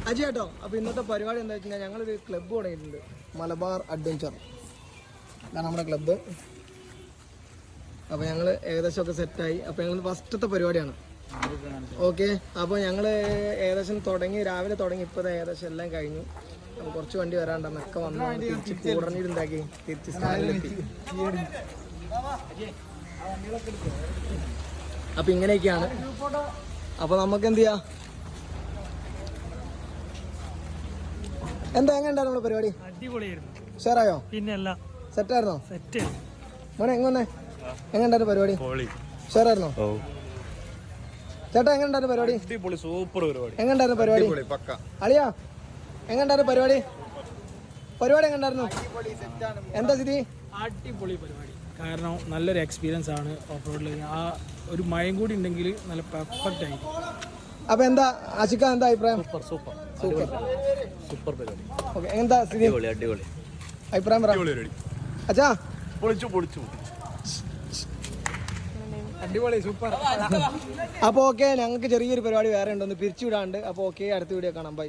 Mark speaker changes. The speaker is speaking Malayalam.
Speaker 1: അജി കേട്ടോ. അപ്പോൾ ഇന്നത്തെ പരിപാടി എന്താ വെച്ച് കഴിഞ്ഞാൽ ഞങ്ങളൊരു ക്ലബ്ബ് തുടങ്ങിയിട്ടുണ്ട്, മലബാർ അഡ്വഞ്ചർ. ഇതാണ് നമ്മുടെ ക്ലബ്ബ്. അപ്പോൾ ഞങ്ങൾ ഏകദേശമൊക്കെ സെറ്റായി. അപ്പോൾ ഞങ്ങൾ ഫസ്റ്റത്തെ പരിപാടിയാണ്. ഓക്കെ, അപ്പോൾ ഞങ്ങൾ ഏകദേശം തുടങ്ങി, രാവിലെ തുടങ്ങി. ഇപ്പോൾ ഏകദേശം എല്ലാം കഴിഞ്ഞു. അപ്പോൾ കുറച്ച് വണ്ടി വരാണ്ടെന്നൊക്കെ വന്നു. തിരിച്ച് കൂടഞ്ഞിട്ടുണ്ടാക്കി തിരിച്ച് സ്റ്റാൻഡിലെത്തി. അപ്പോൾ ഇങ്ങനെയൊക്കെയാണ്. അപ്പോൾ നമുക്ക് എന്ത് ചെയ്യാം? എന്താ എങ്ങനെയുണ്ടായിരുന്നു നമ്മുടെ പരിപാടി?
Speaker 2: അടിപൊളിയായിരുന്നു.
Speaker 1: ഷെയറായോ?
Speaker 2: പിന്നെയല്ല,
Speaker 1: സെറ്റായിരുന്നോ?
Speaker 2: സെറ്റ്.
Speaker 1: മോനെ എങ്ങനെ എങ്ങനെയുണ്ടായിരുന്നു പരിപാടി? ഷെയറായിരുന്നോ? ചേട്ടാ എങ്ങനെയുണ്ടായിരുന്നു പരിപാടി?
Speaker 3: സൂപ്പർ പരിപാടി.
Speaker 1: എങ്ങനെയുണ്ടായിരുന്നു പരിപാടി? അളിയാ എങ്ങനെയുണ്ടായിരുന്നു പരിപാടി? പരിപാടി എങ്ങനെയുണ്ടായിരുന്നു? എന്താ സ്ഥിതി?
Speaker 2: അടിപൊളി പരിപാടി. കാരണം നല്ലൊരു എക്സ്പീരിയൻസ് ആണ് ഓഫ് റോഡിൽ. ആ ഒരു മയം കൂടി ഉണ്ടെങ്കിൽ നല്ല പെർഫെക്റ്റ് ആയിരിക്കും.
Speaker 1: അപ്പൊ എന്താ ആശിക്ക, എന്താ അഭിപ്രായം?
Speaker 3: സൂപ്പർ പരിപാടി.
Speaker 1: ഓക്കെ, എന്താ സ്ഥിതി?
Speaker 3: അടിപൊളി
Speaker 1: അഭിപ്രായം പറ അച്ഛാ.
Speaker 3: പൊളിച്ചു.
Speaker 2: അടിപൊളി, സൂപ്പർ.
Speaker 1: അപ്പോൾ ഓക്കെ, ഞങ്ങൾക്ക് ചെറിയൊരു പരിപാടി വേറെ ഉണ്ടെന്ന് പിരിച്ചു വിടാണ്ട്. അപ്പോൾ ഓക്കെ, അടുത്ത വീഡിയോ കാണാം. ബൈ.